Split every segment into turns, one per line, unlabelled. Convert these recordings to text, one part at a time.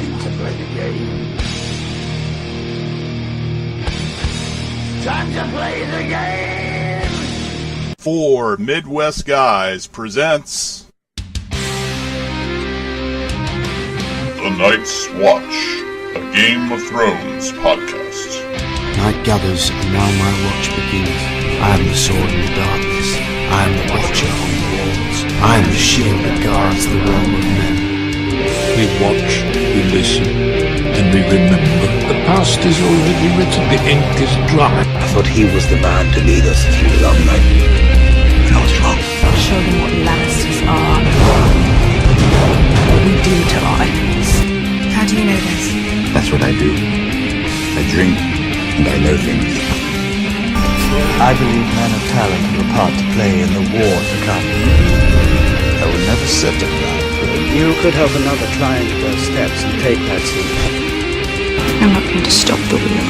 time to play the game. Time to play the game!
4 Midwest Guys presents The Night's Watch, a Game of Thrones podcast.
Night gathers, and now my watch begins. I am the sword in the darkness. I am the watcher on the walls. I am the shield that guards the realm of men.
We watch, we listen, and we remember. The past is already written, the ink is dry.
I thought he was the man to lead us through the long night. And I was wrong.
Show them what Lannisters are. What we do to our enemies. How do you know this?
That's what I do. I drink, and I know things.
I believe men of talent have a part to play in the war to come. I will never settle down. You could help another climb those steps and take that seat.
I'm not going to stop the wheel.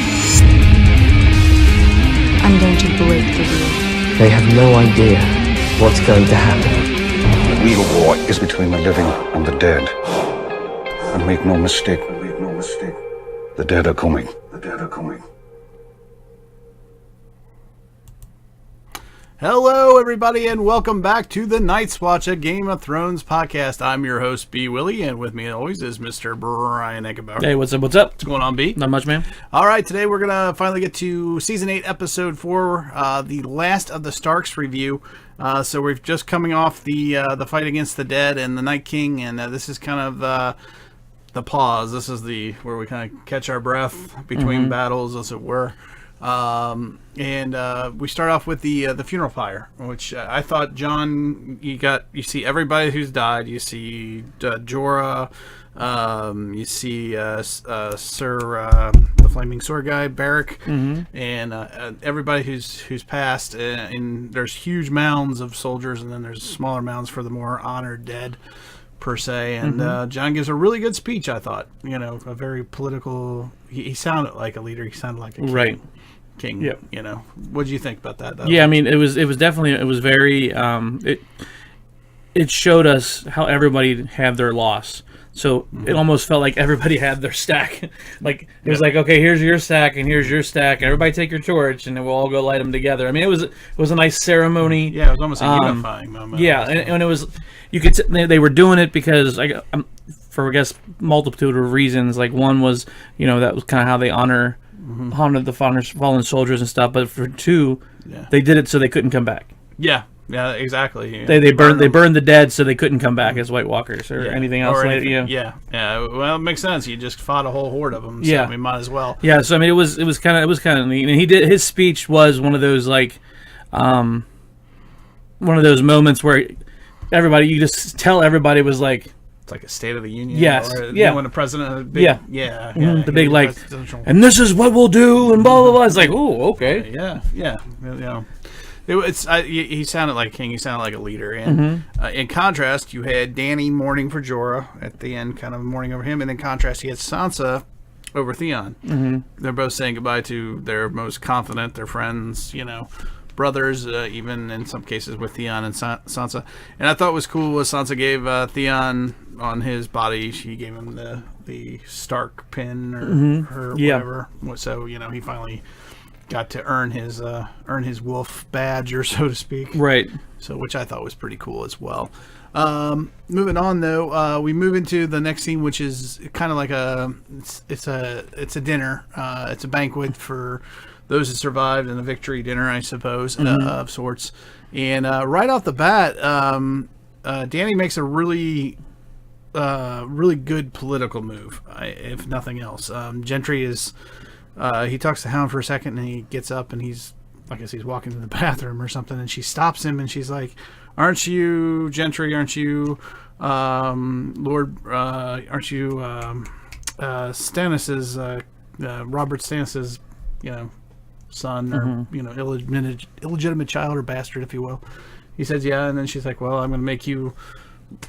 I'm going to break the wheel.
They have no idea what's going to happen.
The real war is between the living and the dead. And make no mistake, the dead are coming. The dead are coming.
Hello, everybody, and welcome back to the Night's Watch, a Game of Thrones podcast. I'm your host, B. Willie, and with me, as always, is Mr. Brian Eckenbauer.
Hey, what's up? What's
going on, B?
Not much, man.
All right, today we're going to finally get to Season 8, Episode 4, the last of the Starks review. So we're just coming off the fight against the dead and the Night King, and this is kind of the pause. This is where we kind of catch our breath between battles, as it were. And we start off with the funeral pyre, which I thought, John, you see everybody who's died. You see Jorah, you see Sir the Flaming Sword guy, Beric, and everybody who's passed. And there's huge mounds of soldiers, and then there's smaller mounds for the more honored dead, per se. And John gives a really good speech, I thought. You know, a very political. He sounded like a leader. He sounded like a king.
Right.
King. Yep. You know, what did you think about that?
Yeah, I mean, it was definitely, it was very, it showed us how everybody had their loss. So it almost felt like everybody had their stack. Like, it was like, okay, here's your stack, and here's your stack, and everybody take your torch, and then we'll all go light them together. I mean, it was a nice ceremony.
Yeah, it was almost a unifying moment.
Yeah, and it was, you could, they were doing it because, for, I guess, multitude of reasons. Like, one was, you know, that was kind of how they honored the fallen soldiers and stuff. But for two, they did it so they couldn't come back.
Yeah, exactly.
They burned the dead so they couldn't come back as White Walkers or anything else.
Yeah. Well, it makes sense. You just fought a whole horde of them. So we might as well.
Yeah. So I mean, it was kind of neat. And his speech was one of those one of those moments where everybody, you just tell everybody was like.
Like a State of the Union.
Yes.
Or, when the president. The
big like, and this is what we'll do, and blah blah blah. It's like, oh, okay.
Yeah. You know, he sounded like a king. He sounded like a leader. And in contrast, you had Dany mourning for Jorah at the end, kind of mourning over him. And in contrast, you had Sansa over Theon. They're both saying goodbye to their most confident, their friends. You know. Brothers, even in some cases with Theon and Sansa. And I thought what was cool was Sansa gave Theon on his body, she gave him the Stark pin or whatever. So, you know, he finally got to earn his wolf badge, or so to speak. Right. So, which I thought was pretty cool as well. Moving on though, we move into the next scene, which is kind of like it's a dinner. It's a banquet for those that survived, in a victory dinner, I suppose, of sorts. And right off the bat, Dany makes a really good political move, if nothing else. Gendry is, he talks to Hound for a second, and he gets up, and he's walking to the bathroom or something, and she stops him, and she's like, "Aren't you Gendry? Aren't you Lord? Aren't you Stannis's Robert Stannis's, you know, son, or you know, illegitimate child or bastard, if you will?" He says, "Yeah," and then she's like, "Well, I'm going to make you.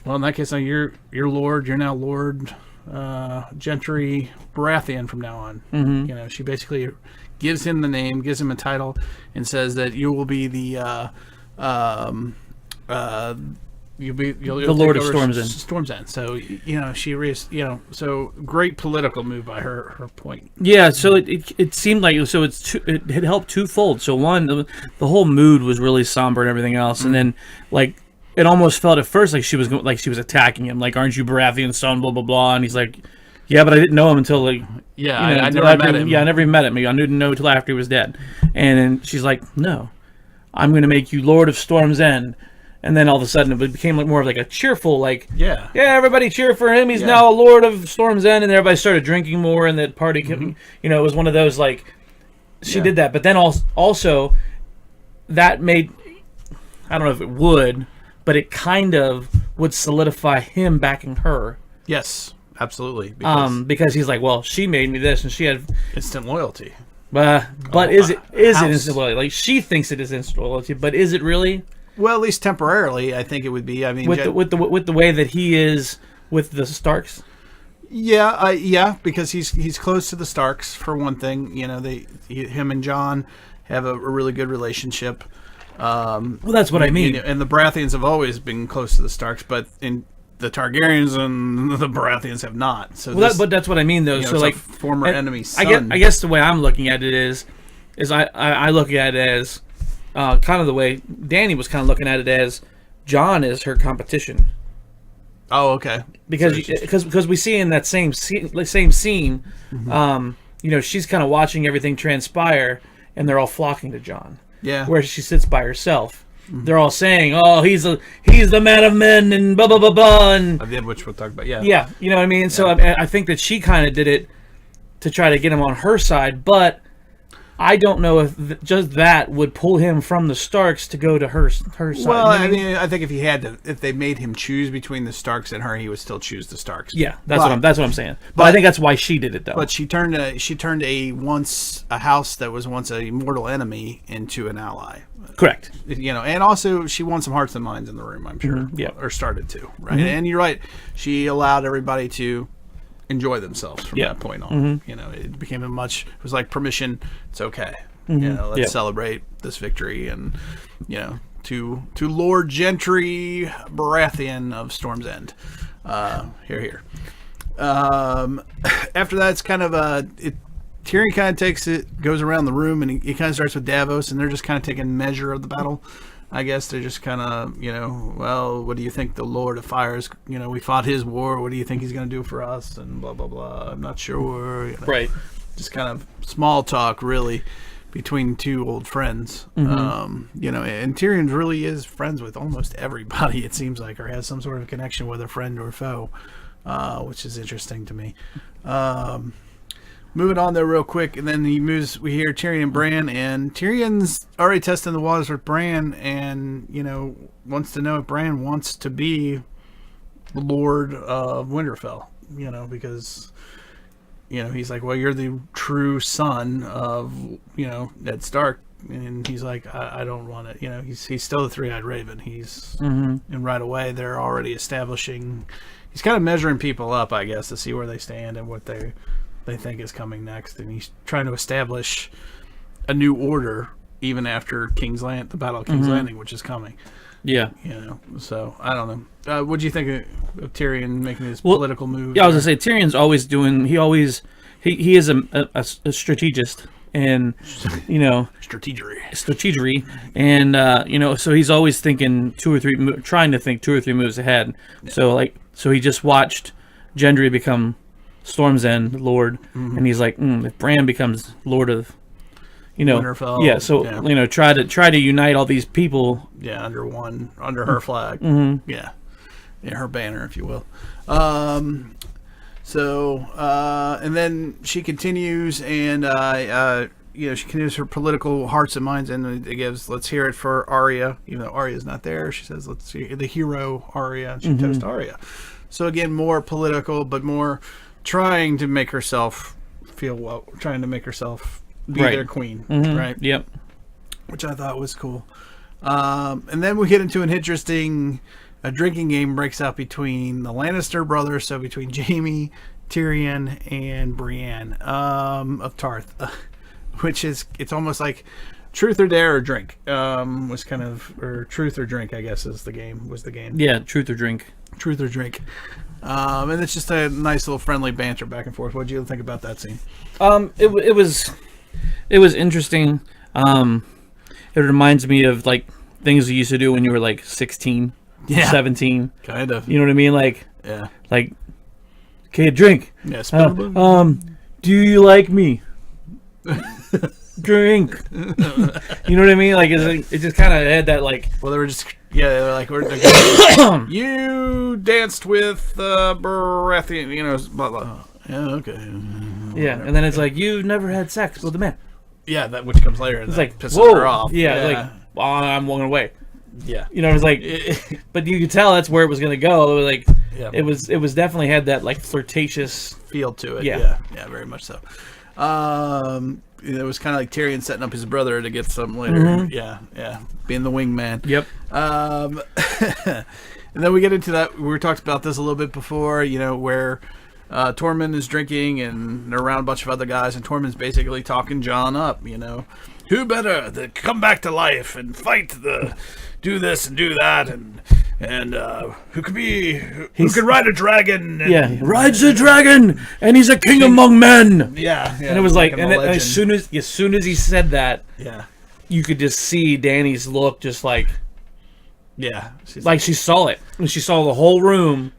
Well, in that case, you're Lord. You're now Lord Gendry Baratheon from now on." You know, she basically gives him the name, gives him a title, and says that you will be the you'll
the Lord of
take over
Storm's End.
Storm's End. So so great political move by her point.
Yeah, so it seemed like it had helped twofold. So one, the whole mood was really somber and everything else, and then like it almost felt at first like she was attacking him, like, aren't you Baratheon's son, blah blah blah, and he's like, yeah, but I didn't know him until like
I never met him.
Yeah, I never even met him. I didn't know until after he was dead. And then she's like, no, I'm going to make you Lord of Storm's End. And then all of a sudden it became like more of like a cheerful, like, yeah, everybody cheer for him. He's now a Lord of Storm's End. And then everybody started drinking more, and that party, it was one of those, like, she did that. But then also that made, I don't know if it would, but it kind of would solidify him backing her.
Yes, absolutely.
Because he's like, well, she made me this, and she had
instant loyalty.
But is it instant loyalty? Like, she thinks it is instant loyalty, but is it really?
Well, at least temporarily, I think it would be. I mean,
with the way that he is with the Starks.
Yeah, because he's close to the Starks for one thing. Him and Jon have a really good relationship.
Well, that's what I mean.
And the Baratheons have always been close to the Starks, but in the Targaryens and the Baratheons have not. So,
but that's what I mean, though. So, like,
former enemy son.
I guess the way I'm looking at it is I look at it as kind of the way Dany was kind of looking at it as Jon is her competition.
Oh, okay.
Because we see in that same scene, she's kind of watching everything transpire, and they're all flocking to Jon.
Yeah.
Where she sits by herself. They're all saying, "Oh, he's the man of men," and blah blah blah blah, and
which we'll talk about. Yeah.
Yeah, you know what I mean. So I think that she kind of did it to try to get him on her side, but I don't know if just that would pull him from the Starks to go to her side.
Well, I mean, I think if they made him choose between the Starks and her, he would still choose the Starks.
Yeah, that's what I'm saying. But I think that's why she did it, though.
But she turned a house that was once a mortal enemy into an ally.
Correct.
And also she won some hearts and minds in the room, I'm sure.
Yeah,
or started to, right? And you're right. She allowed everybody to enjoy themselves from that point on. It became it was like permission. It's okay. Let's celebrate this victory, and to Lord Gentry Baratheon of Storm's End. Here. After that, it's kind of Tyrion kind of goes around the room, and he kind of starts with Davos, and they're just kind of taking measure of the battle. I guess they're just kind of, well, what do you think the Lord of Fire is, we fought his war, what do you think he's going to do for us, and blah, blah, blah, I'm not sure.
Right.
Just kind of small talk, really, between two old friends. And Tyrion really is friends with almost everybody, it seems like, or has some sort of connection with a friend or foe, which is interesting to me. Moving on there real quick, and then we hear Tyrion and Bran, and Tyrion's already testing the waters with Bran, and, wants to know if Bran wants to be the Lord of Winterfell, because, he's like, well, you're the true son of, Ned Stark, and he's like, I don't want it, he's still the three-eyed raven, and right away they're already establishing, he's kind of measuring people up, I guess, to see where they stand and what they think is coming next, and he's trying to establish a new order even after the Battle of King's Landing, which is coming.
Yeah.
So I don't know. What do you think of Tyrion making this political move?
Yeah, I was gonna say Tyrion's always doing. He is a strategist, and strategery, and so he's always thinking trying to think 2 or 3 moves ahead. Yeah. So he just watched Gendry become Storm's End Lord, and he's like, if Bran becomes Lord of,
Winterfell,
try to unite all these people,
under her flag, her banner, if you will. And then she continues, and she continues her political hearts and minds, and it gives, let's hear it for Arya, even though Arya's not there. She says, let's hear the hero Arya, and she toasts Arya. So again, more political, but more trying to make herself feel well, trying to make herself be their queen, right?
Yep.
Which I thought was cool. And then we get into an interesting drinking game breaks out between the Lannister brothers, so between Jaime, Tyrion, and Brienne of Tarth, which is, it's almost like Truth or Dare or Drink was kind of, or Truth or Drink, I guess was the game.
Yeah, Truth or Drink.
Truth or Drink. And it's just a nice little friendly banter back and forth. What did you think about that scene?
It was interesting. It reminds me of like things you used to do when you were like 16, 17.
Kind of.
You know what I mean? Like,
yeah.
Like, okay, drink.
Yeah.
Do you like me? Drink. You know what I mean? Like, it just kind of had that like.
Well, they were just like you danced with Baratheon, blah blah. Yeah, okay.
Yeah, and then it's like you never had sex with a man.
Yeah, that which comes later.
It's like
pisses
whoa.
her off.
Yeah, like well, I'm walking away.
Yeah,
it's like, but you could tell that's where it was going to go. It was like, it was definitely had that like flirtatious
feel to it.
Yeah,
very much so. It was kind of like Tyrion setting up his brother to get some later.
Mm-hmm.
Yeah, being the wingman.
Yep.
And then we get into that. We talked about this a little bit before. Where Tormund is drinking and they're around a bunch of other guys, and Tormund's basically talking Jon up. Who better to come back to life and fight do this and do that and who could ride a dragon? And,
rides a dragon, and he's a king among men.
Yeah,
and it was like, and as soon as he said that, you could just see Dany's look, just like, she saw it, and she saw the whole room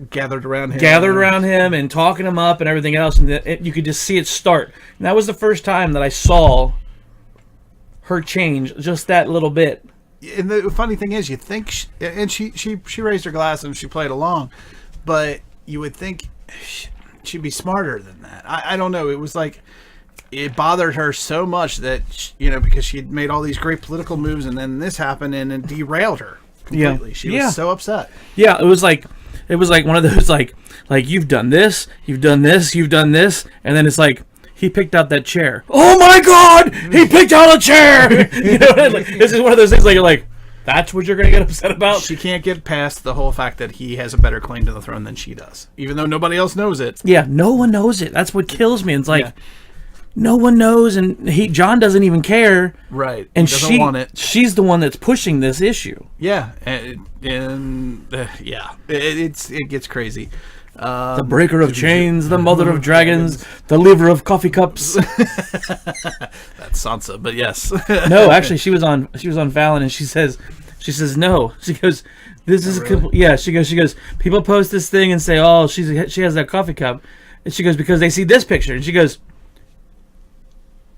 gathered around
him and talking him up and everything else, and you could just see it start. And that was the first time that I saw her change just that little bit.
And the funny thing is, you think, she raised her glass and she played along, but you would think she'd be smarter than that. I don't know. It was like it bothered her so much that because she had made all these great political moves, and then this happened and it derailed her completely.
Yeah.
She was so upset.
Yeah, it was like one of those like you've done this, you've done this, and then it's like. He picked out that chair. Oh my God! He picked out a chair. This is one of those things like you're like, that's what you're gonna get upset about.
She can't get past the whole fact that he has a better claim to the throne than she does, even though nobody else knows it.
Yeah, no one knows it. That's what kills me. It's like no one knows, and Jon doesn't even care.
Right,
and
he doesn't want it.
She's the one that's pushing this issue.
Yeah, it gets crazy.
The breaker of chains, the mother of dragons, the liver of coffee cups.
That's Sansa, but yes.
No, actually, she was on Fallon, and she says no. She goes, this is really? She goes. People post this thing and say, oh, she has that coffee cup, and she goes because they see this picture, and she goes,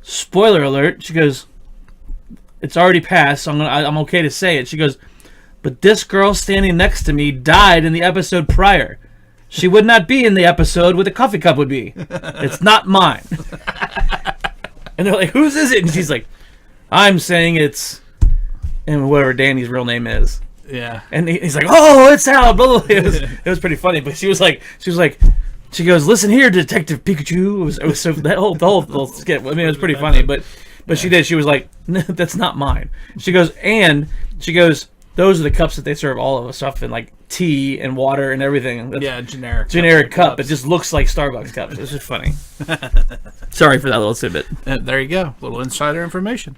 spoiler alert. She goes, it's already passed, so I'm okay to say it. She goes, but this girl standing next to me died in the episode prior. She would not be in the episode where the coffee cup would be. It's not mine. And they're like, whose is it? And she's like, I'm saying it's... And whatever Dany's real name is.
Yeah.
And he's like, oh, it's Hal. Blah, blah, blah. It was pretty funny. But she goes, listen here, Detective Pikachu. It was so... The whole skit. I mean, it was pretty funny. But she did. She was like, that's not mine. She goes, those are the cups that they serve all of us stuff in, like tea and water and everything. That's generic cup. It just looks like Starbucks cups. It's just funny. Sorry for that little tidbit.
There you go, little insider information.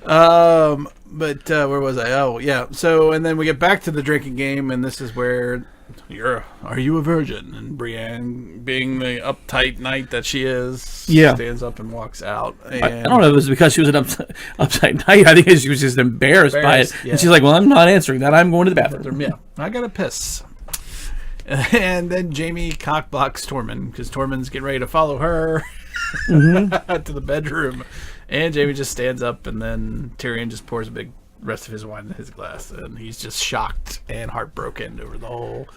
But where was I? Oh yeah. So and then we get back to the drinking game, and this is where are you a virgin? And Brienne, being the uptight knight that she is, stands up and walks out. And
I don't know if it was because she was an uptight knight. I think she was just embarrassed by it.
Yeah.
And she's like, well, I'm not answering that. I'm going to the bathroom.
Yeah, I gotta piss. And then Jaime cockblocks Tormund because Tormund's getting ready to follow her to the bedroom. And Jaime just stands up, and then Tyrion just pours a big rest of his wine in his glass, and he's just shocked and heartbroken over the whole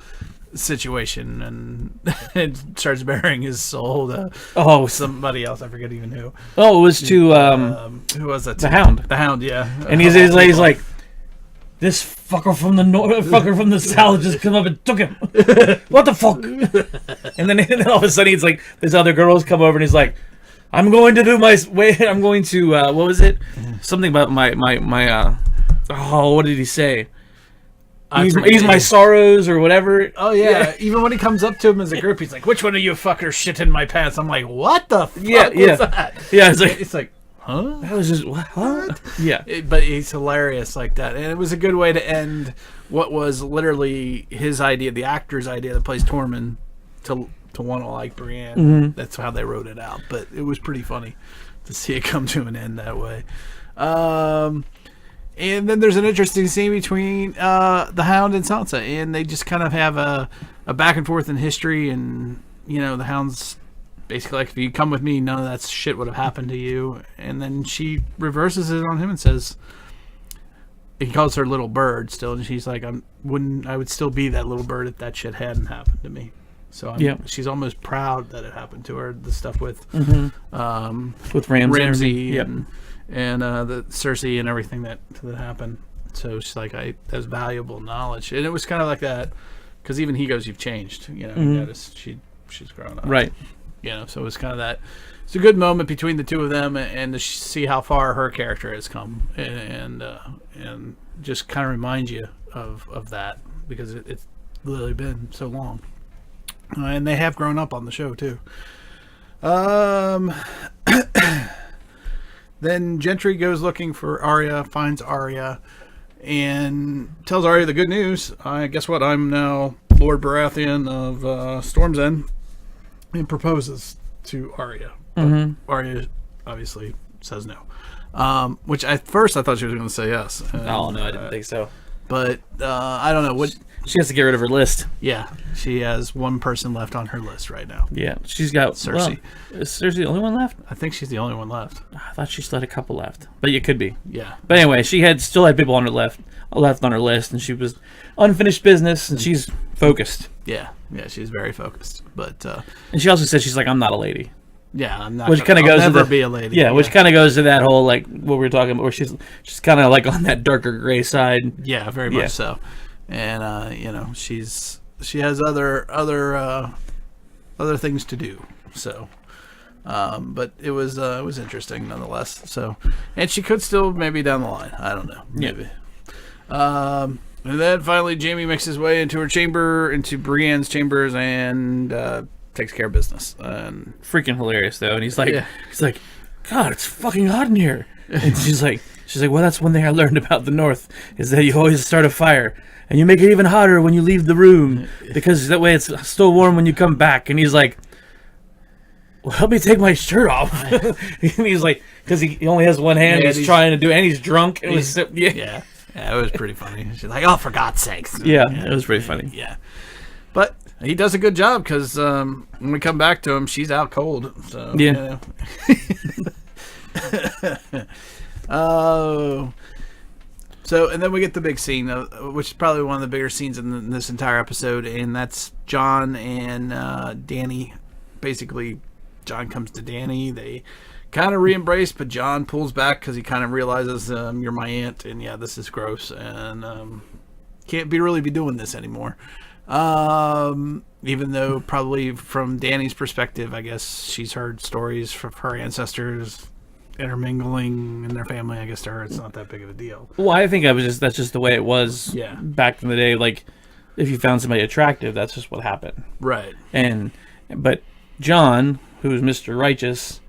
situation, and starts bearing his soul to somebody else. I forget even who.
Oh, it was to
who was that?
The Hound.
The Hound, yeah.
And he's like, this fucker from the fucker from the south just come up and took him. What the fuck? And then all of a sudden he's like, these other girls come over, and he's like, I'm going to do my way. I'm going to what was it? Something about my what did he say? Ease my sorrows or whatever.
Oh yeah. Even when he comes up to him as a group, he's like, "Which one of you fuckers shit in my pants?" I'm like, "What the fuck was that?"
Yeah,
it's like, huh?
That was just what? Yeah.
But he's hilarious like that, and it was a good way to end what was literally his idea, the actor's idea that plays Tormund, to want to like Brienne.
Mhm.
That's how they wrote it out, but it was pretty funny to see it come to an end that way. And then there's an interesting scene between the Hound and Sansa, and they just kind of have a back and forth in history, and the Hound's basically like, if you come with me, none of that shit would have happened to you. And then she reverses it on him and says, he calls her little bird still, and she's like, I would still be that little bird if that shit hadn't happened to me. So she's almost proud that it happened to her. The stuff with
Ramsay
and the Cersei and everything that happened. So she's like, that's valuable knowledge, and it was kind of like that, because even he goes, "You've changed." You notice she's grown up,
right?
So it was kind of that. It's a good moment between the two of them, and to see how far her character has come, and just kind of remind you of that, because it's literally been so long, and they have grown up on the show too. Then Gentry goes looking for Arya, finds Arya, and tells Arya the good news. Guess what? I'm now Lord Baratheon of Storm's End, and proposes to Arya. Arya obviously says no. Which at first I thought she was going to say yes.
No, I didn't think so.
But I don't know what.
She has to get rid of her list.
Yeah, she has one person left on her list right now.
Yeah, she's got
Cersei.
Well, is Cersei the only one left?
I think she's the only one left.
I thought she still had a couple left, but it could be.
Yeah.
But anyway, she still had people on her left on her list, and she was unfinished business, and she's focused.
Yeah, she's very focused. But
and she also said she's like, I'm not a lady.
Yeah, I'm not.
Which kind of goes
never
to the,
be a lady.
Yeah, which kind of goes to that whole like what we were talking about, where she's kind of like on that darker gray side.
Yeah, very much so. And she has other things to do. So, but it was interesting nonetheless. So, and she could still maybe down the line. I don't know. Maybe. And then finally, Jaime makes his way into into Brienne's chambers, and takes care of business. And
freaking hilarious though. And he's like, God, it's fucking hot in here. And she's like, well, that's one thing I learned about the North, is that you always start a fire. And you make it even hotter when you leave the room, because that way it's still warm when you come back. And he's like, well, help me take my shirt off. And he's like, because he only has one hand, he's trying to do, and he's drunk. It was
it was pretty funny. She's like, oh, for God's sakes.
Yeah, it was pretty funny.
Yeah. But he does a good job, because when we come back to him, she's out cold. So,
yeah.
Oh. So, and then we get the big scene, which is probably one of the bigger scenes in this entire episode, and that's Jon and Dany. Basically, Jon comes to Dany. They kind of re-embrace, but Jon pulls back because he kind of realizes, you're my aunt, and this is gross, and can't really be doing this anymore. Even though probably from Dany's perspective, I guess she's heard stories from her ancestors intermingling in their family. I guess to her it's not that big of a deal.
Well, I think that's just the way it was back in the day. Like, if you found somebody attractive, that's just what happened.
Right.
But Jon, who's Mr. Righteous,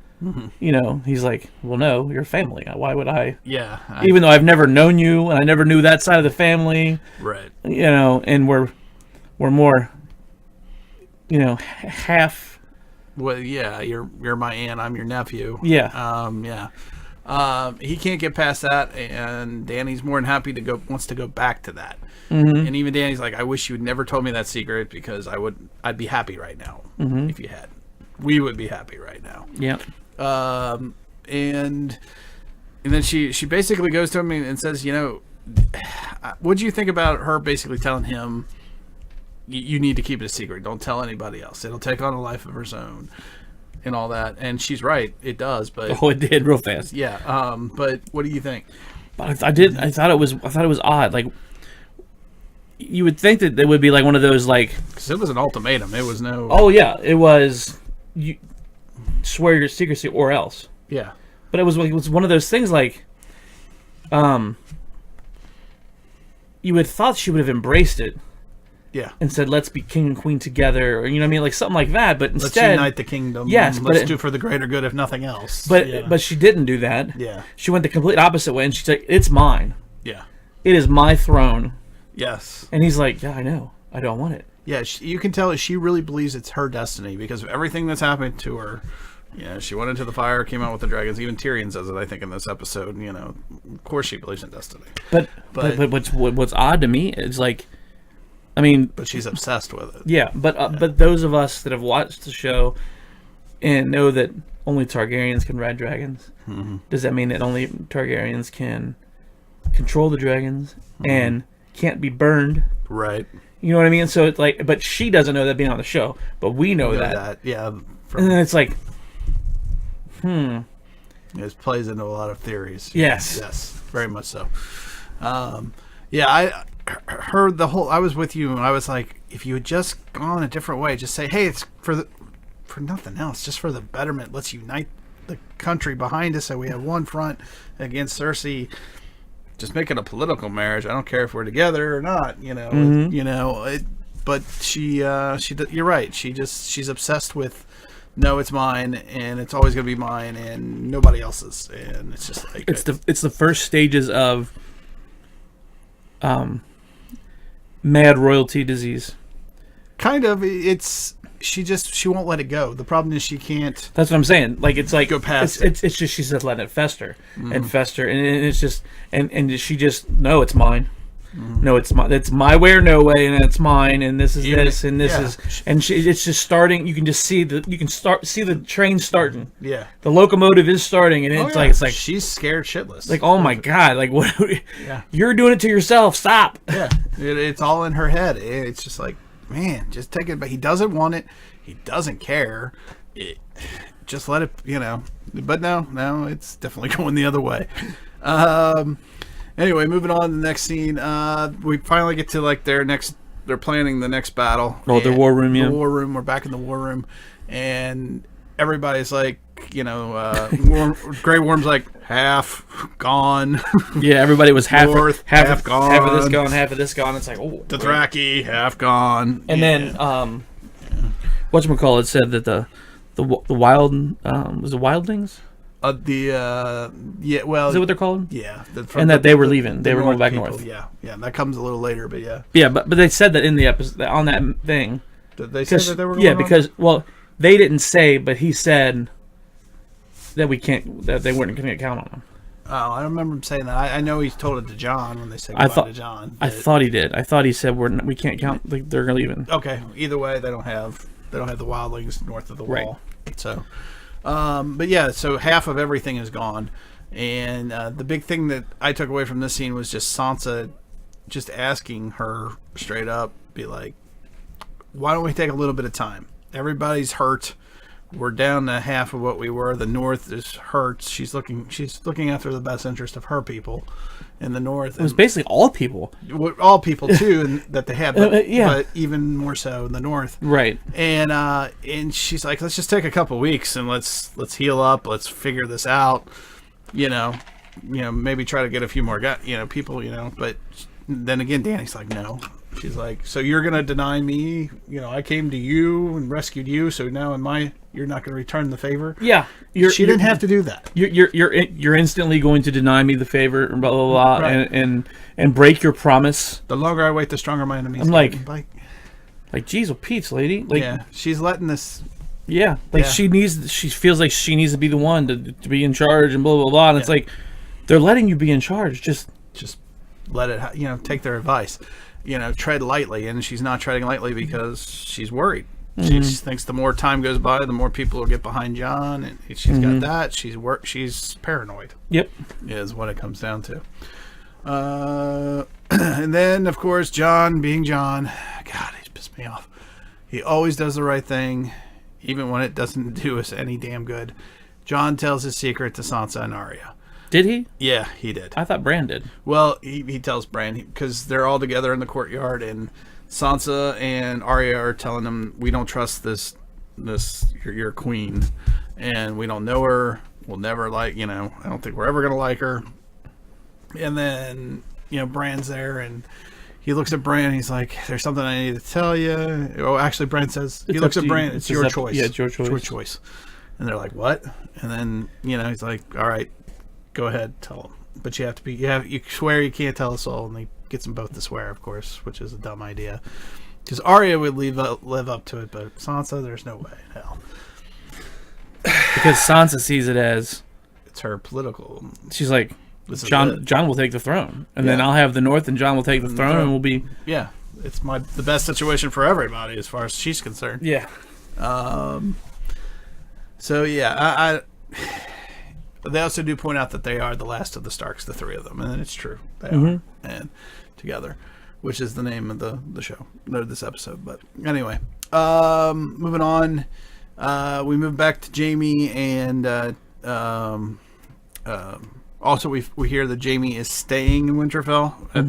he's like, well, no, you're family. Why would I?
Yeah.
Even though I've never known you, and I never knew that side of the family.
Right.
And we're more, half.
Well, yeah, you're my aunt. I'm your nephew.
Yeah.
He can't get past that, and Dany's more than happy wants to go back to that.
Mm-hmm.
And even Dany's like, I wish you had never told me that secret, because I'd be happy right now if you had. We would be happy right now.
Yeah.
And then she basically goes to him and says, what do you think about her basically telling him, you need to keep it a secret. Don't tell anybody else. It'll take on a life of its own, and all that. And she's right. It does. But
it did real fast.
Yeah. But what do you think?
But I thought it was odd. Like, you would think that it would be like one of those, like,
because it was an ultimatum. It was no.
Oh yeah, it was. You swear your secrecy or else.
Yeah.
But it was one of those things like, you would have thought she would have embraced it.
Yeah.
and said, let's be king and queen together, or, you know what I mean? Like something like that, but instead...
Let's unite the kingdom.
Yes,
let's do for the greater good, if nothing else.
But she didn't do that.
Yeah.
She went the complete opposite way, and she's like, it's mine.
Yeah.
It is my throne.
Yes.
And he's like, yeah, I know. I don't want it.
Yeah, you can tell she really believes it's her destiny because of everything that's happened to her. Yeah, she went into the fire, came out with the dragons. Even Tyrion says it, I think, in this episode. You know, of course she believes in destiny.
But what's odd to me is like, I mean,
but she's obsessed with it.
Yeah, but those of us that have watched the show and know that only Targaryens can ride dragons, does that mean that only Targaryens can control the dragons and can't be burned?
Right.
You know what I mean? So it's like, but she doesn't know that being on the show, but we know that.
Yeah.
And then it's like,
It plays into a lot of theories.
Yes.
Yes, very much so. Yeah, I heard the whole. I was with you, and I was like, if you had just gone a different way, just say, hey, it's for nothing else, just for the betterment. Let's unite the country behind us, so we have one front against Cersei. Just make it a political marriage. I don't care if we're together or not. You know, you know. But she, you're right. She's obsessed with. No, it's mine, and it's always going to be mine, and nobody else's. And it's just like
it's the first stages of mad royalty disease.
Kind of. She won't let it go. The problem is she can't.
That's what I'm saying. Like it's like
go past
it's just she said let it fester and fester, and it's just and she just no, it's mine. No, it's my way or no way, and it's mine, and this is this, and this is, and it's just starting. You can just see see the train starting.
Yeah,
the locomotive is starting, and it's like
she's scared shitless.
Like, oh my god, like what?
Yeah,
you're doing it to yourself. Stop.
Yeah, it's all in her head. It's just like, man, just take it. But he doesn't want it. He doesn't care. Just let it, you know. But no, it's definitely going the other way. Anyway, moving on to the next scene. We finally get to like they're planning the next battle.
Oh, the war room, yeah.
The war room. We're back in the war room, and everybody's like, you know, Grey Worm's like half gone.
Yeah, everybody was half
gone,
half of this gone, half of this gone. It's like, oh,
Dothraki half gone,
and then whatchamacallit said that the wild was the wildlings.
Yeah, well,
is that what they're called?
Yeah,
and that they were leaving. They were going back north.
Yeah, that comes a little later, but yeah.
Yeah, but they said that in the episode on that thing.
Did they say that they were going on?
Because they didn't say, but he said that they weren't going to count on him.
Oh, I don't remember him saying that. I know he told it to John when they said goodbye to John.
I thought he did. I thought he said we can't count. Like, they're leaving.
Okay. Either way, they don't have the wildlings north of the wall. So. But yeah, so half of everything is gone, and the big thing that I took away from this scene was just Sansa just asking her straight up, be like, why don't we take a little bit of time? Everybody's hurt. We're down to half of what we were. The North is hurt. She's looking after the best interest of her people in the North.
It was basically all people.
All people too, and that they have,
but
even more so in the North.
Right.
And she's like, let's just take a couple weeks and let's heal up. Let's figure this out. You know, maybe try to get a few more people. But then again, Dany's like, no. She's like, so you're gonna deny me? I came to you and rescued you. So now you're not gonna return the favor?
Yeah,
she didn't have to do that.
You're instantly going to deny me the favor, and blah blah blah, right. and break your promise.
The longer I wait, the stronger my enemies.
I'm like, geez, Pete's lady. Like,
yeah, she's letting this.
Yeah, like she feels like she needs to be the one to be in charge and blah blah blah. And it's like they're letting you be in charge. Just
let it. Take their advice. Tread lightly, and she's not treading lightly because she's worried. She thinks the more time goes by, the more people will get behind John, and she's got that. She's paranoid.
Yep,
is what it comes down to. And then, of course, John being John, God, he's pissed me off. He always does the right thing, even when it doesn't do us any damn good. John tells his secret to Sansa and Arya.
Did he?
Yeah, he did.
I thought Bran did.
Well, he tells Bran because they're all together in the courtyard, and Sansa and Arya are telling him, "We don't trust this your queen, and we don't know her. We'll never I don't think we're ever gonna like her." And then Bran's there, and he looks at Bran. He's like, "There's something I need to tell you." Oh, actually, Bran says he looks at Bran. It's your choice.
Yeah, it's your choice.
It's your choice. And they're like, "What?" And then he's like, "All right, go ahead, tell him." But you have to be. You swear you can't tell us all, and he gets them both to swear, of course, which is a dumb idea. Because Arya would live up to it, but Sansa, there's no way in hell.
Because Sansa sees it as
it's her political.
She's like, John will take the throne, and then I'll have the North, and John will take the throne, and we'll be.
Yeah, it's the best situation for everybody as far as she's concerned.
Yeah.
So yeah, they also do point out that they are the last of the Starks, the three of them, and it's true. They are, and together, which is the name of the show, or this episode. But anyway, moving on, we move back to Jaime, and also we hear that Jaime is staying in Winterfell at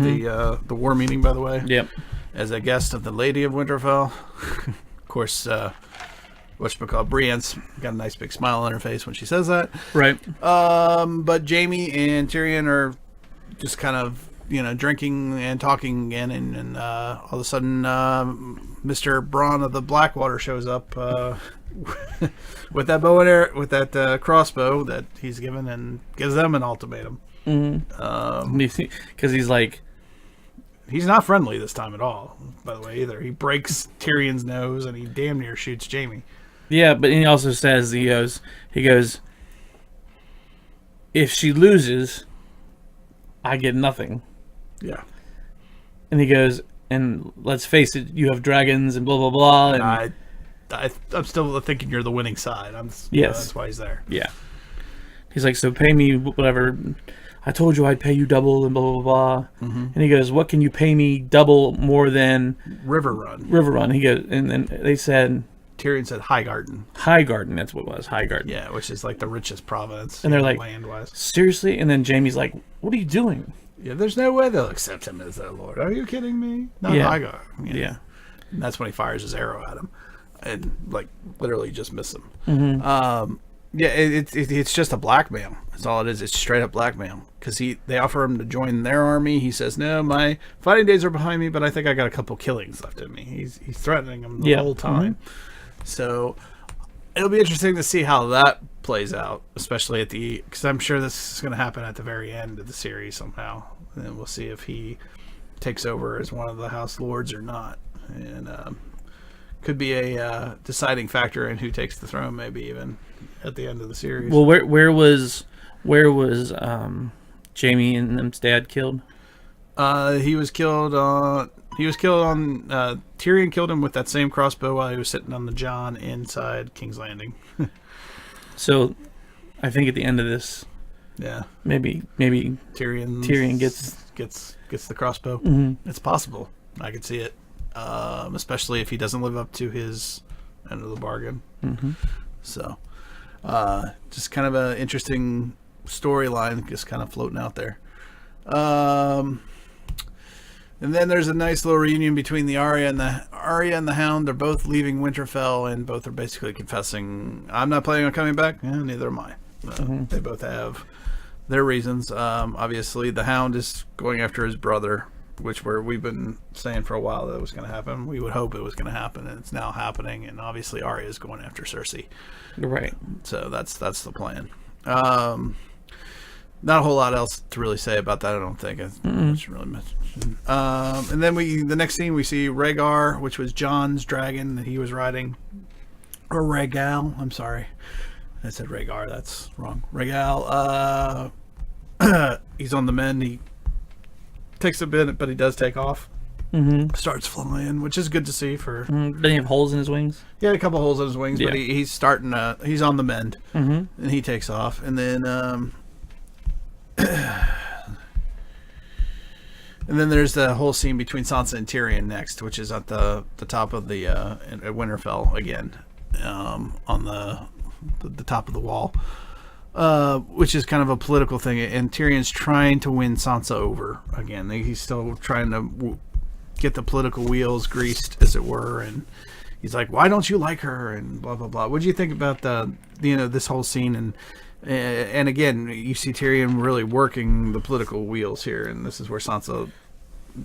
the war meeting. By the way,
yep,
as a guest of the Lady of Winterfell. Of course, whatchamacallit, Brienne's got a nice big smile on her face when she says that.
Right.
But Jaime and Tyrion are just kind of, drinking and talking again, and all of a sudden, Mr. Bronn of the Blackwater shows up with that bow and arrow, with that crossbow that he's given, and gives them an ultimatum.
Because he's like,
he's not friendly this time at all, by the way, either. He breaks Tyrion's nose, and he damn near shoots Jaime.
Yeah, but he also says, he goes, if she loses, I get nothing.
Yeah.
And he goes, and let's face it, you have dragons and blah, blah, blah. And
I'm still thinking you're the winning side.
Yes.
That's why he's there.
Yeah. He's like, so pay me whatever. I told you I'd pay you double and blah, blah, blah. And he goes, what can you pay me double more than
River Run?
River Run. He goes, and then they said,
Tyrion said Highgarden.
Highgarden, that's what it was. Highgarden.
Yeah, which is like the richest province.
And they're like,
land-wise.
Seriously? And then Jaime's like, what are you doing?
Yeah, there's no way they'll accept him as their lord. Are you kidding me? Not Highgarden.
Yeah.
And that's when he fires his arrow at him, and like literally just miss him. Yeah, it's just a blackmail. That's all it is. It's straight up blackmail. Because they offer him to join their army. He says, no, my fighting days are behind me, but I think I got a couple killings left in me. He's threatening him the whole time. So it'll be interesting to see how that plays out, especially because I'm sure this is going to happen at the very end of the series somehow. And then we'll see if he takes over as one of the House Lords or not. And could be a deciding factor in who takes the throne, maybe even at the end of the series.
Well, where was Jaime and them's dad killed?
He was killed on Tyrion killed him with that same crossbow while he was sitting on the John inside King's Landing.
So I think at the end of this, maybe Tyrion
gets the crossbow. It's possible. I could see it, especially if he doesn't live up to his end of the bargain. So just kind of an interesting storyline just kind of floating out there. And then there's a nice little reunion between the Arya and the Hound. They're both leaving Winterfell, and both are basically confessing, I'm not planning on coming back. Neither am I. They both have their reasons. Obviously, the Hound is going after his brother, which we've been saying for a while that it was going to happen. We would hope it was going to happen, and it's now happening. And obviously, Arya is going after Cersei.
Right.
So that's the plan. Not a whole lot else to really say about that, I don't think. It's really much. And then the next scene we see Rhaegar, which was Jon's dragon that he was riding, or Rhaegal. I'm sorry, I said Rhaegar. That's wrong. Rhaegal. He's on the mend. He takes a bit, but he does take off. Starts flying, which is good to see.
Doesn't he have holes in his wings?
Yeah, a couple holes in his wings, but he's starting. He's on the mend, and he takes off, and then. And then there's the whole scene between Sansa and Tyrion next, which is at the top of the at Winterfell again, on the top of the wall, which is kind of a political thing. And Tyrion's trying to win Sansa over again. He's still trying to get the political wheels greased, as it were. And he's like, "Why don't you like her?" And blah blah blah. What do you think about this whole scene? And again, you see Tyrion really working the political wheels here, and this is where Sansa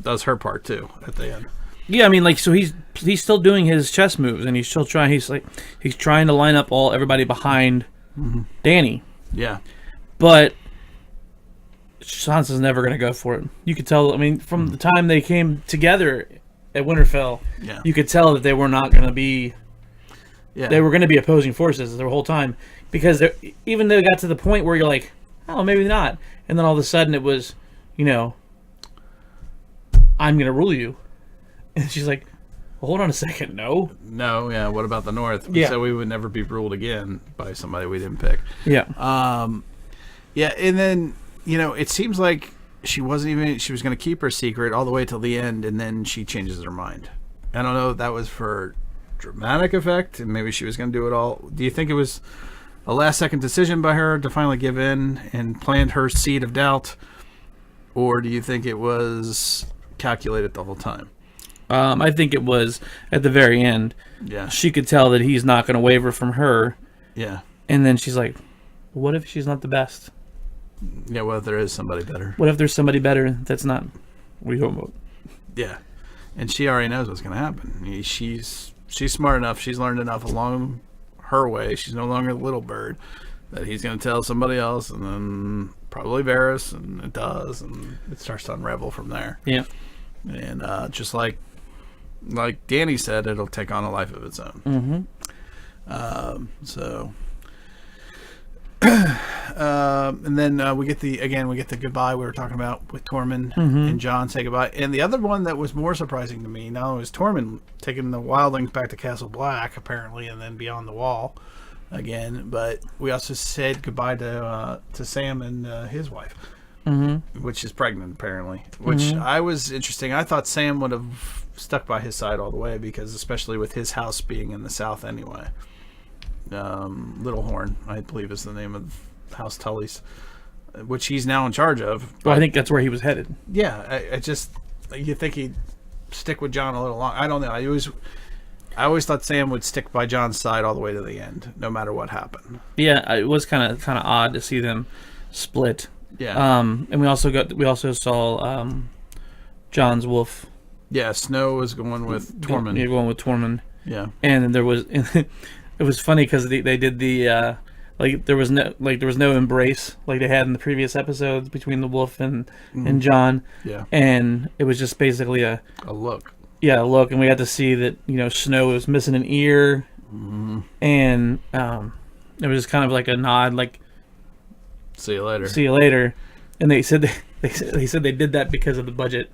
does her part too at the end.
Yeah, I mean, like, so he's still doing his chess moves, and he's still trying. He's trying to line up everybody behind Danny.
Yeah,
but Sansa's never going to go for it. You could tell. I mean, from the time they came together at Winterfell, you could tell that they were not going to be. Yeah. They were going to be opposing forces the whole time, because even though it got to the point where you're like, oh, maybe not, and then all of a sudden it was, I'm going to rule you. And she's like, well, hold on a second, no,
yeah. What about the North?
Yeah.
So we would never be ruled again by somebody we didn't pick.
Yeah.
Yeah, and then it seems like she was going to keep her secret all the way till the end, and then she changes her mind. I don't know if that was for dramatic effect, and maybe she was going to do it all. Do you think it was a last-second decision by her to finally give in and plant her seed of doubt, or do you think it was calculated the whole time?
I think it was at the very end.
Yeah.
She could tell that he's not going to waver from her.
Yeah.
And then she's like, what if she's not the best?
Yeah, what if there is somebody better?
What if there's somebody better that's not what are you talking about?
Yeah. And she already knows what's going to happen. She's smart enough. She's learned enough along her way. She's no longer the little bird that he's going to tell somebody else, and then probably Varys, and it does, and it starts to unravel from there.
Yeah.
And just like Danny said, it'll take on a life of its own. And then we get the goodbye we were talking about with Tormund and Jon say goodbye. And the other one that was more surprising to me, not only was Tormund taking the wildlings back to Castle Black apparently, and then beyond the wall again, but we also said goodbye to Sam and his wife. Which is pregnant apparently, which I was interesting. I thought Sam would have stuck by his side all the way, because especially with his house being in the south anyway. Littlehorn, I believe, is the name of House Tully's, which he's now in charge of.
Well, I think that's where he was headed.
Yeah, I just, you think he'd stick with Jon a little long. I don't know. I always thought Sam would stick by Jon's side all the way to the end, no matter what happened.
Yeah, it was kind of odd to see them split.
Yeah.
And we also saw Jon's wolf.
Yeah, Snow was going with Tormund.
Yeah, going with Tormund.
Yeah.
And there was it was funny because they did the there was no embrace like they had in the previous episodes between the wolf and Jon.
Yeah.
And it was just basically a
look.
Yeah, a look, and we got to see that Snow was missing an ear, and it was just kind of like a nod, like,
See you later.
See you later. And they said they did that because of the budget,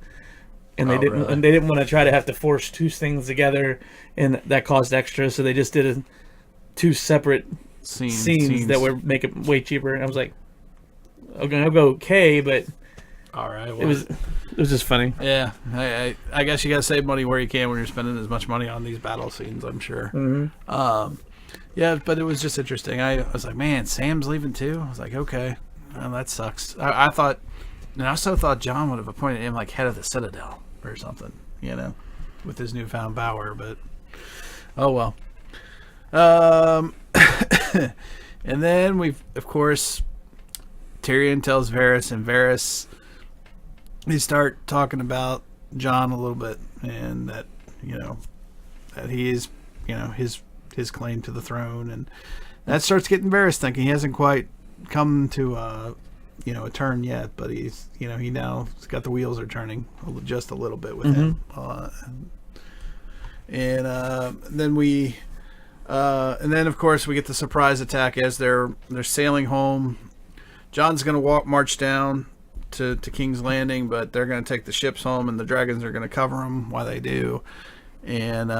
and they didn't
really?
and they didn't want to try to have to force two things together, and that cost extra. So they just did two separate scenes that would make it way cheaper. And I was like, okay, I'll go okay, but
all right, well,
it was just funny.
Yeah, I guess you got to save money where you can when you're spending as much money on these battle scenes, I'm sure. Yeah, but it was just interesting. I was like, man, Sam's leaving too? I was like, okay, well, that sucks. I thought, and I also thought Jon would have appointed him like head of the Citadel or something, with his newfound power, but oh well. And then of course, Tyrion tells Varys, and Varys, they start talking about Jon a little bit, and that, that he is, his claim to the throne, and that starts getting Varys thinking. He hasn't quite come to a turn yet, but he's he now got the wheels are turning just a little bit with him. And then of course we get the surprise attack as they're sailing home. Jon's gonna march down to King's Landing, but they're gonna take the ships home, and the dragons are gonna cover them while they do. And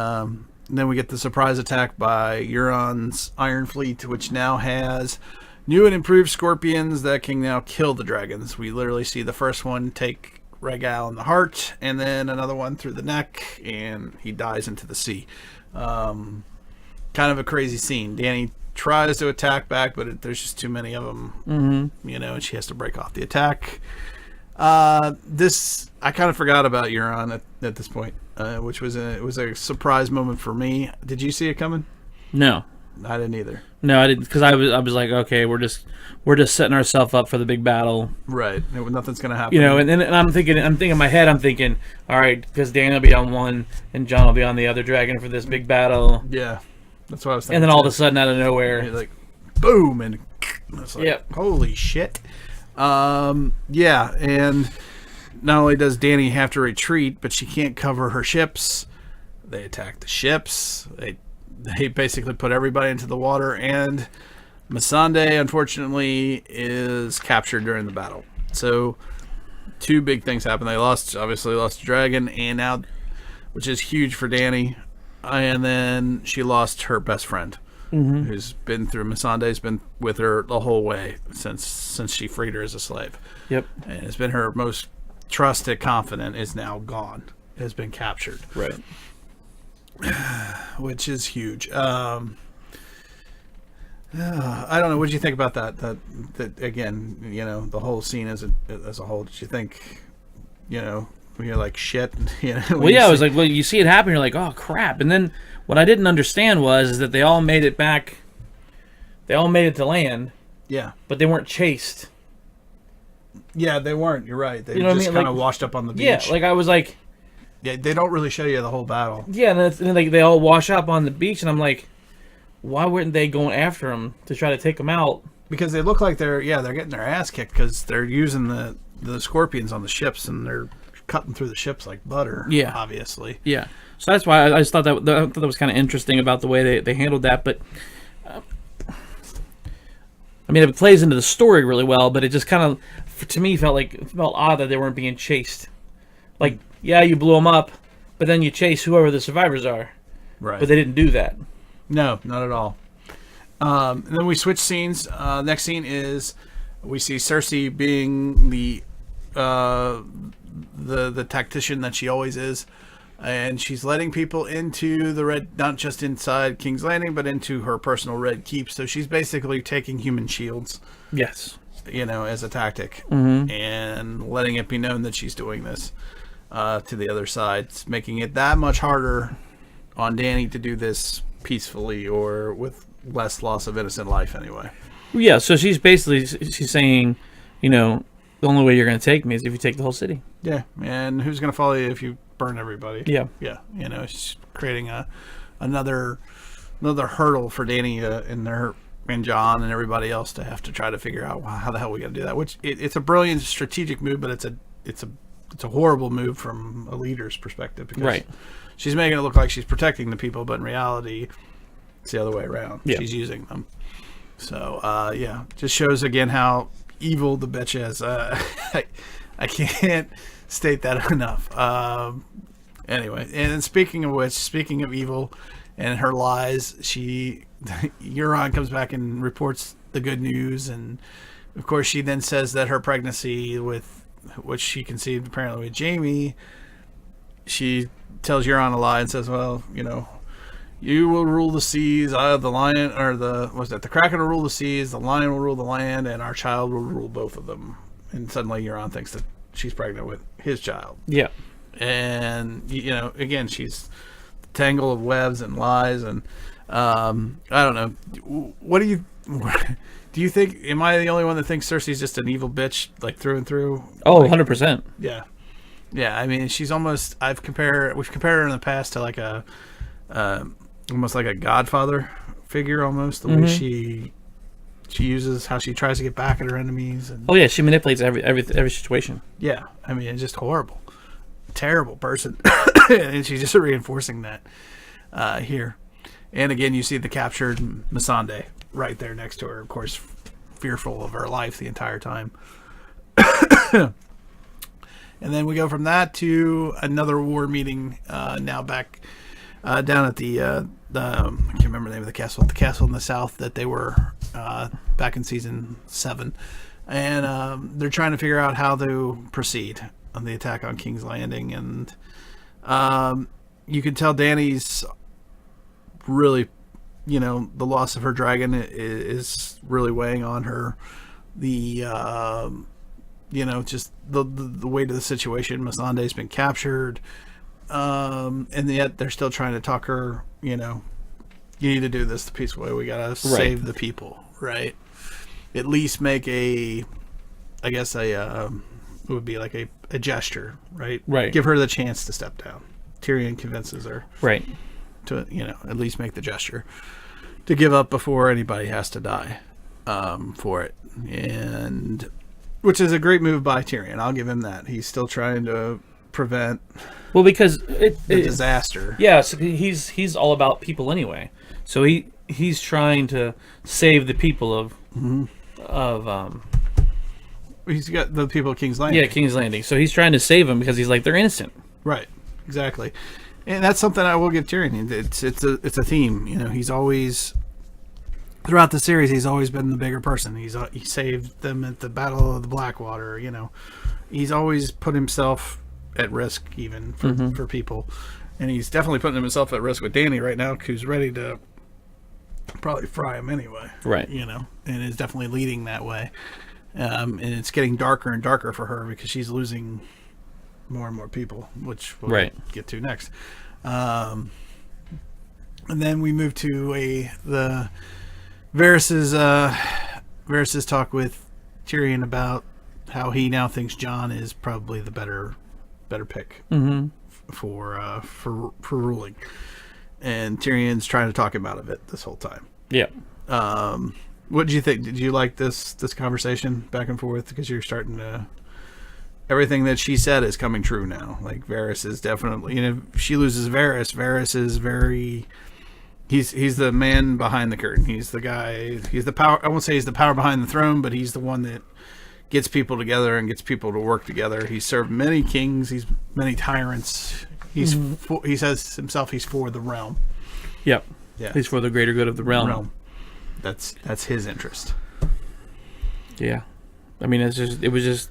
then we get the surprise attack by Euron's Iron Fleet, which now has new and improved scorpions that can now kill the dragons. We literally see the first one take Rhaegal in the heart, and then another one through the neck, and he dies into the sea. Kind of a crazy scene. Dany tries to attack back, but there's just too many of them, and she has to break off the attack. I kind of forgot about Euron at this point, which was a surprise moment for me. Did you see it coming?
No.
I didn't either.
No, I didn't, because I was like, okay, we're just setting ourselves up for the big battle,
right? Nothing's gonna happen.
You know, and I'm thinking in my head, I'm thinking, all right, because Dan will be on one and John will be on the other dragon for this big battle.
Yeah, that's what I was thinking.
And then all of a sudden, out of nowhere,
like, boom, and it's like,
yep.
Holy shit. Yeah, and not only does Dany have to retreat, but she can't cover her ships. They attack the ships. They basically put everybody into the water, and Missandei, unfortunately, is captured during the battle. So, two big things happen. They obviously lost a dragon, and now, which is huge for Dany, and then she lost her best friend, who's been through. Missandei's been with her the whole way since she freed her as a slave.
Yep,
and it's been her most trusted confidant is now gone. Has been captured.
Right.
Which is huge. I don't know. What did you think about that? That again, you know, the whole scene as a whole. Did you think, you know, when you're like shit? You know,
well, yeah, I was like, well, you see it happen, you're like, oh crap. And then what I didn't understand is that they all made it back. They all made it to land.
Yeah,
but they weren't chased.
Yeah, they weren't. You're right. They
you know
just kind of
like,
washed up on the beach.
Yeah, like I was like.
Yeah, they don't really show you the whole battle.
Yeah, and then like they all wash up on the beach, and I'm like, why weren't they going after them to try to take them out?
Because they look like they're getting their ass kicked because they're using the scorpions on the ships and they're cutting through the ships like butter.
Yeah,
obviously.
Yeah, so that's why I just thought that was kind of interesting about the way they handled that. But I mean, it plays into the story really well, but it just kind of, to me, felt odd that they weren't being chased. Like, yeah, you blew them up, but then you chase whoever the survivors are.
Right.
But they didn't do that.
No, not at all. And then we switch scenes. Next scene is we see Cersei being the tactician that she always is, and she's letting people into the red, not just inside King's Landing, but into her personal red keep. So she's basically taking human shields.
Yes.
You know, as a tactic, and letting it be known that she's doing this to the other side, it's making it that much harder on Dany to do this peacefully or with less loss of innocent life anyway.
Yeah, so she's saying, you know, the only way you're going to take me is if you take the whole city.
Yeah, and who's going to follow you if you burn everybody?
Yeah.
Yeah, you know, it's creating another hurdle for Dany and John and everybody else to have to try to figure out how the hell we got to do that. Which it's a brilliant strategic move, but it's a horrible move from a leader's perspective because
right.
She's making it look like she's protecting the people, but in reality, it's the other way around.
Yeah.
She's using them. So yeah, just shows again how evil the bitch is. I can't state that enough. Anyway, and speaking of which, speaking of evil and her lies, Euron comes back and reports the good news, and of course she then says that her pregnancy with which she conceived apparently with Jaime, she tells Euron a lie and says, well, you know, you will rule the seas, the lion, or the Kraken will rule the seas, the lion will rule the land, and our child will rule both of them. And suddenly Euron thinks that she's pregnant with his child. Yeah. And, you know, again, she's a tangle of webs and lies, and I don't know. What do you think, am I the only one that thinks Cersei's just an evil bitch, like through and through?
Oh, 100%.
Yeah. Yeah, I mean, she's almost, we've compared her in the past to like almost like a Godfather figure almost, the way she uses, how she tries to get back at her enemies. And,
oh yeah, she manipulates every situation.
Yeah, I mean, it's just horrible. Terrible person. And she's just reinforcing that here. And again, you see the captured Missandei right there next to her, of course, fearful of her life the entire time. And then we go from that to another war meeting, now back down at the I can't remember the name of the castle in the south that they were back in season 7. And they're trying to figure out how to proceed on the attack on King's Landing. And you can tell Dany's really, you know, the loss of her dragon is really weighing on her. You know, just the weight of the situation. Missandei's been captured, and yet they're still trying to talk her, you know, you need to do this the peaceful way. We gotta save the people, right? At least make it would be like a gesture, right?
Right.
Give her the chance to step down. Tyrion convinces her,
right,
to at least make the gesture to give up before anybody has to die for it, and which is a great move by Tyrion. I'll give him that. He's still trying to prevent
because
the disaster.
Yeah, so he's all about people anyway. So he's trying to save the people of
he's got the people of King's Landing.
Yeah, King's Landing. So he's trying to save them because he's like, they're innocent.
Right. Exactly. And that's something I will give Tyrion. It's a theme. He's always throughout the series. He's always been the bigger person. He saved them at the Battle of the Blackwater. He's always put himself at risk, even for people. And he's definitely putting himself at risk with Dany right now, who's ready to probably fry him anyway.
Right.
And is definitely leading that way. And it's getting darker and darker for her because she's losing more and more people, which we'll get to next. And then we move to the Varys's talk with Tyrion about how he now thinks Jon is probably the better pick for ruling, and Tyrion's trying to talk him out of it this whole time.
Yeah.
What did you think? Did you like this conversation back and forth? Because you're starting to. Everything that she said is coming true now. Like Varys is definitely, if she loses Varys is very. He's the man behind the curtain. He's the guy. He's the power. I won't say he's the power behind the throne, but he's the one that gets people together and gets people to work together. He's served many kings. He's many tyrants. He says himself he's for the realm.
Yep.
Yeah.
He's for the greater good of the realm.
That's his interest.
Yeah. I mean, it was just.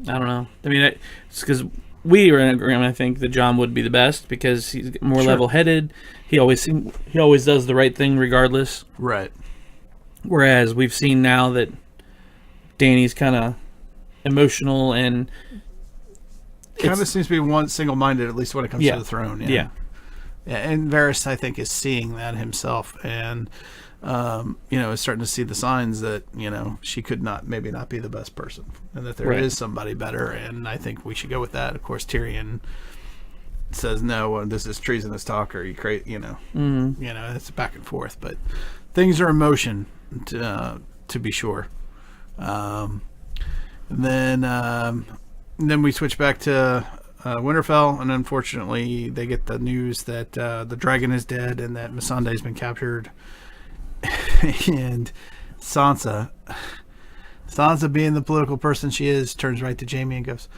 I don't know. I mean, it's because we were in agreement. I think that Jon would be the best because he's more level-headed. He always does the right thing regardless.
Right.
Whereas we've seen now that Dany's kind of emotional and
kind of seems to be one single-minded, at least when it comes to the throne.
Yeah.
And Varys, I think, is seeing that himself, and is starting to see the signs that she could maybe not be the best person, and that there is somebody better. And I think we should go with that. Of course, Tyrion says no. This is treasonous talk, or you create. It's back and forth, but things are in motion to be sure. And then we switch back to Winterfell, and unfortunately, they get the news that the dragon is dead and that Missandei's been captured. And Sansa being the political person she is, turns right to Jaime and goes,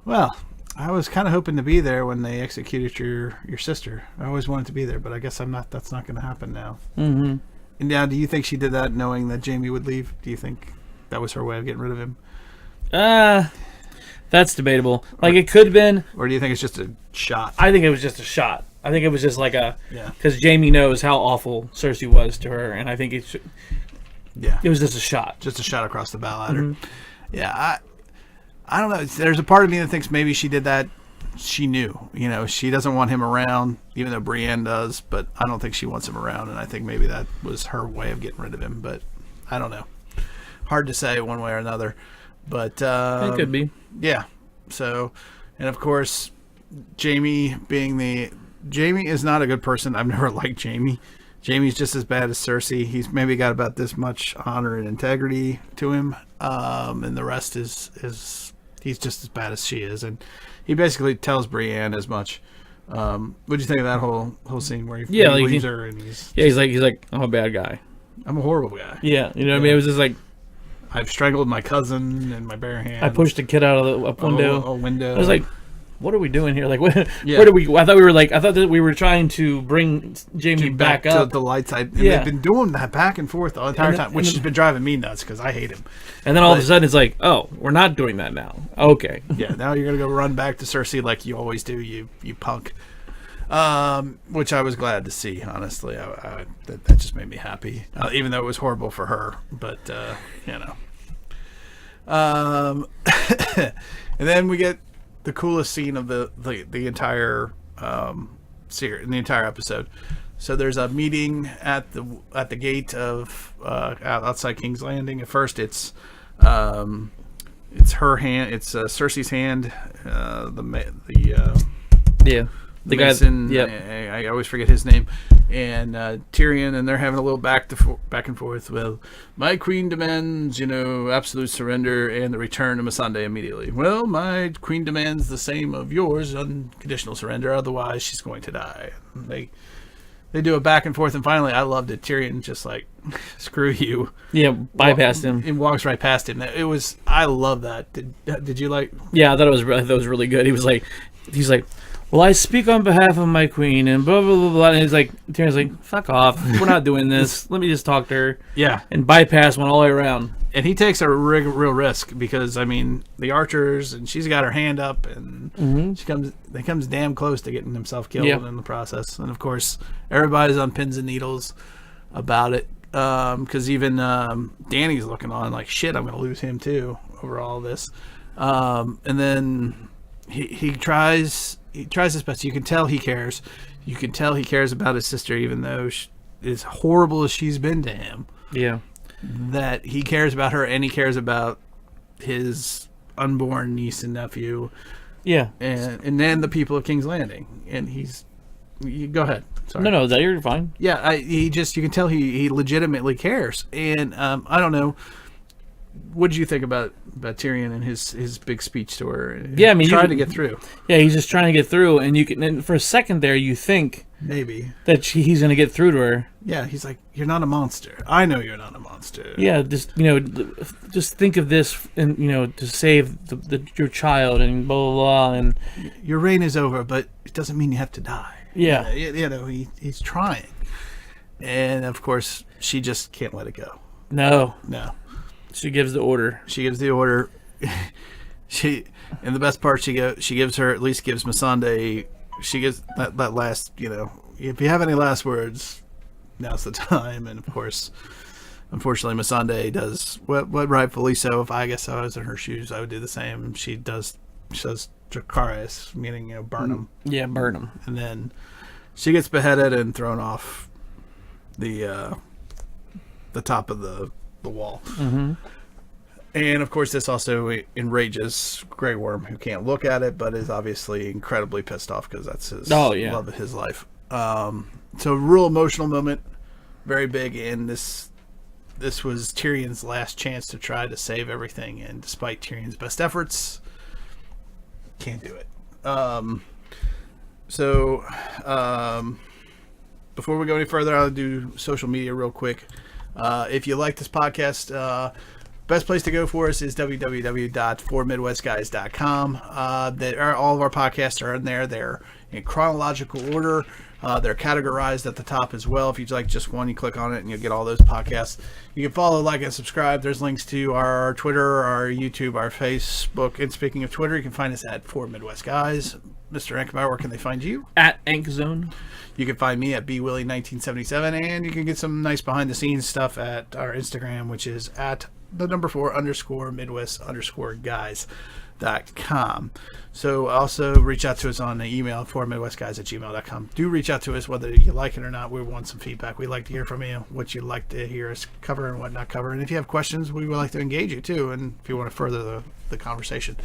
"Well, I was kind of hoping to be there when they executed your sister. I always wanted to be there, but I guess I'm not. That's not going to happen now."
Mm-hmm.
And now, do you think she did that knowing that Jaime would leave? Do you think that was her way of getting rid of him?
That's debatable. Like, it could have been.
Or do you think it's just a shot?
I think it was just a shot. I think it was just like because Jaime knows how awful Cersei was to her, and I think it was just a shot.
Just a shot across the bow ladder. Mm-hmm. Yeah, I don't know. There's a part of me that thinks maybe she did that. She knew, she doesn't want him around, even though Brienne does, but I don't think she wants him around, and I think maybe that was her way of getting rid of him, but I don't know. Hard to say one way or another, but
it could be.
Yeah. So, and of course, Jaime is not a good person. I've never liked Jaime. Jaime's just as bad as Cersei. He's maybe got about this much honor and integrity to him, and the rest is he's just as bad as she is. And he basically tells Brienne as much. What do you think of that whole scene where he leaves her and he's
like, I'm a bad guy.
I'm a horrible guy.
Yeah, what I mean? It was just like,
I've strangled my cousin in my bare hands.
I pushed a kid out of the window.
A window.
I was like, what are we doing here? Like, where do we? I thought that we were trying to bring Jaime back up
to the light side. And they've been doing that back and forth the entire time, which has been driving me nuts because I hate him.
And then all of a sudden, it's like, oh, we're not doing that now. Okay.
Yeah, now you're gonna go run back to Cersei like you always do, you punk. Which I was glad to see. Honestly, that just made me happy, even though it was horrible for her. But and then we get the coolest scene of the entire series, in the entire episode. So there's a meeting at the gate of outside King's Landing. At first, it's her hand. It's Cersei's hand. The Mason,
guy.
I always forget his name, and Tyrion, and they're having a little back and forth. Well, my queen demands, absolute surrender and the return of Missandei immediately. Well, my queen demands the same of yours, unconditional surrender. Otherwise, she's going to die. They do a back and forth, and finally, I loved it. Tyrion just like, screw you.
Yeah, bypassed him.
He walks right past him. I love that. Did you like?
Yeah, I thought that was really good. He's like, well, I speak on behalf of my queen, and blah, blah, blah, blah. And he's like, Tyrion's like, fuck off. We're not doing this. Let me just talk to her.
Yeah.
And bypass one all the way around.
And he takes a real risk because, the archers, and she's got her hand up, and they comes damn close to getting himself killed in the process. And, of course, everybody's on pins and needles about it because even Dany's looking on like, shit, I'm going to lose him, too, over all this. And then he tries his best. You can tell he cares. You can tell he cares about his sister, even though as horrible as she's been to him.
Yeah.
That he cares about her, and he cares about his unborn niece and nephew.
Yeah.
And then the people of King's Landing. And go ahead. Sorry.
No, you're fine.
Yeah, you can tell he legitimately cares. And I don't know. What did you think about Tyrion and his big speech to her?
Yeah,
trying to get through.
Yeah, he's just trying to get through, and for a second there, you think
maybe that
he's going to get through to her.
Yeah, he's like, "You're not a monster. I know you're not a monster."
Yeah, just think of this, and to save your child, and blah blah blah, and
your reign is over, but it doesn't mean you have to die.
Yeah,
he's trying, and of course, she just can't let it go.
No.
She
gives the order.
And the best part, she gives Missandei. She gives that last, if you have any last words, now's the time. And of course, unfortunately, Missandei does what rightfully so. If I guess I was in her shoes, I would do the same. She says Dracarys, meaning burn them.
Yeah, burn them.
And then she gets beheaded and thrown off the top of the wall.
Mm-hmm.
And of course, this also enrages Grey Worm, who can't look at it, but is obviously incredibly pissed off because that's his love of his life. So, real emotional moment, very big. And this was Tyrion's last chance to try to save everything. And despite Tyrion's best efforts, can't do it. Before we go any further, I'll do social media real quick. If you like this podcast, best place to go for us is www.4midwestguys.com. All of our podcasts are in there. They're in chronological order. They're categorized at the top as well. If you'd like just one, you click on it and you'll get all those podcasts. You can follow, like, and subscribe. There's links to our Twitter, our YouTube, our Facebook. And speaking of Twitter, you can find us at 4MidwestGuys. Mr. Ankmeyer, where can they find you?
At AnkZone.
You can find me at bwillie1977, and you can get some nice behind-the-scenes stuff at our Instagram, which is at _4_Midwest_guys.com. So also reach out to us on the email, 4midwestguys@gmail.com. Do reach out to us whether you like it or not. We want some feedback. We'd like to hear from you, what you'd like to hear us cover and what not cover. And if you have questions, we would like to engage you too, and if you want to further the conversation.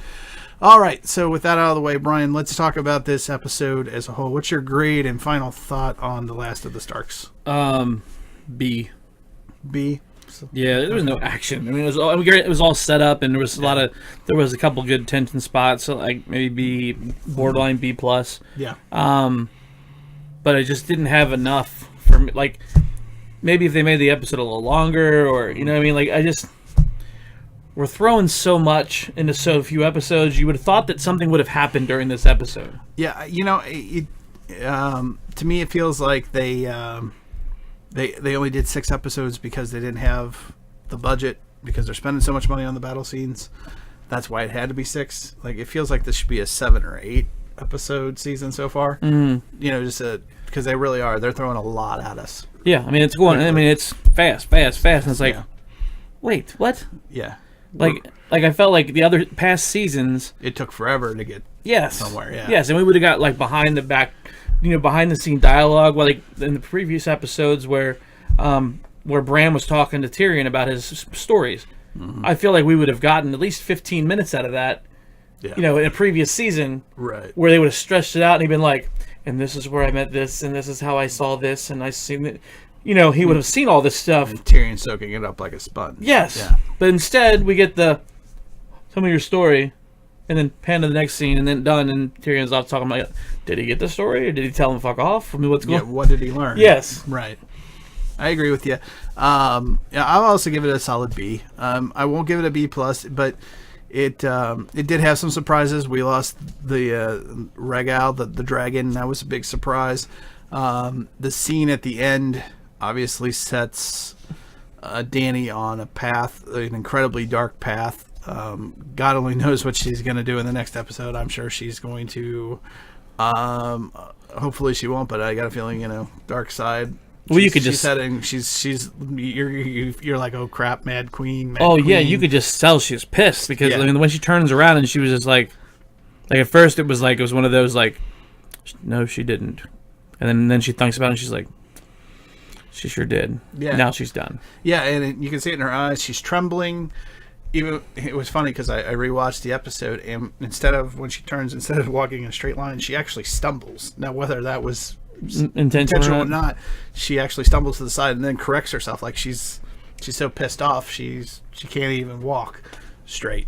All right, so with that out of the way, Brian, let's talk about this episode as a whole. What's your grade and final thought on The Last of the Starks?
B.
Yeah,
there was no action. I mean, it was all set up, and there was there was a couple good tension spots, so like maybe borderline B+.
Yeah.
But it just didn't have enough for me. Like, maybe if they made the episode a little longer, or what I mean, like we're throwing so much into so few episodes. You would have thought that something would have happened during this episode.
Yeah, to me it feels like they only did 6 episodes because they didn't have the budget, because they're spending so much money on the battle scenes. That's why it had to be 6. Like, it feels like this should be a 7 or 8 episode season so far.
Mm-hmm.
Because they really are. They're throwing a lot at us.
Yeah, I mean, it's going. I mean, it's fast, and it's like, wait, what?
Yeah.
Like I felt like the other past seasons,
it took forever to get somewhere. Yeah.
Yes, and we would have got like behind the behind the scene dialogue, like in the previous episodes where Bran was talking to Tyrion about his stories. Mm-hmm. I feel like we would have gotten at least 15 minutes out of that, in a previous season,
right?
Where they would have stretched it out and he'd been like, and this is where I met this, and this is how I saw this, and I seen it. He would have seen all this stuff.
And Tyrion soaking it up like a sponge.
Yes.
Yeah.
But instead, we get tell me your story, and then pan to the next scene, and then done, and Tyrion's off talking about, did he get the story, or did he tell him fuck off? I mean, what's going on?
Yeah, what did he learn?
Yes.
Right. I agree with you. I'll also give it a solid B. I won't give it a B+, but it did have some surprises. We lost the Regal, the dragon. That was a big surprise. The scene at the end obviously sets Dany on a path, an incredibly dark path. God only knows what she's going to do in the next episode. I'm sure she's going to. Hopefully she won't, but I got a feeling, dark side.
Well, you could
just you're like, oh crap, Mad Queen.
Yeah, you could just tell she's pissed because when she turns around and she was just like at first it was one of those like, no, she didn't, and then she thinks about it and she's like, she sure did. Yeah. Now she's done.
Yeah, and you can see it in her eyes. She's trembling. Even it was funny because I rewatched the episode, and instead of walking in a straight line, she actually stumbles. Now, whether that was intentional or not, she actually stumbles to the side and then corrects herself. Like she's so pissed off, she can't even walk straight.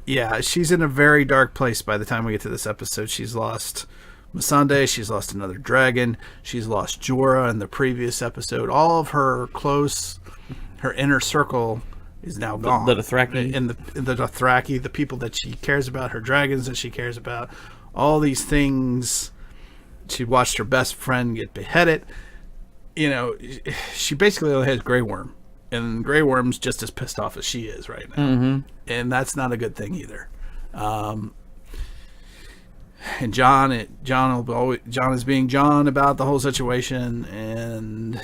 She's in a very dark place by the time we get to this episode. She's lost Missandei, she's lost another dragon, she's lost Jorah in the previous episode. All of her inner circle is now gone.
The Dothraki.
And the Dothraki, the people that she cares about, her dragons that she cares about, all these things. She watched her best friend get beheaded. She basically only has Grey Worm. And Grey Worm's just as pissed off as she is right now.
Mm-hmm.
And that's not a good thing either. And John is being John about the whole situation, and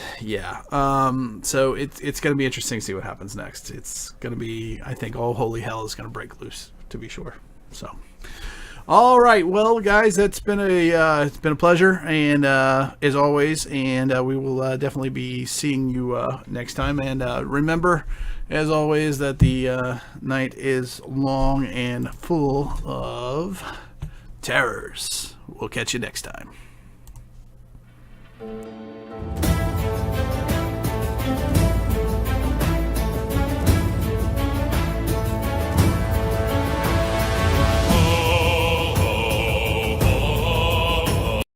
so it's going to be interesting to see what happens next. It's going to be, I think, all holy hell is going to break loose, to be sure. So, all right, well, guys, it's been a pleasure, and as always, and we will definitely be seeing you next time. And remember, as always, that the night is long and full of terrors. We'll catch you next time.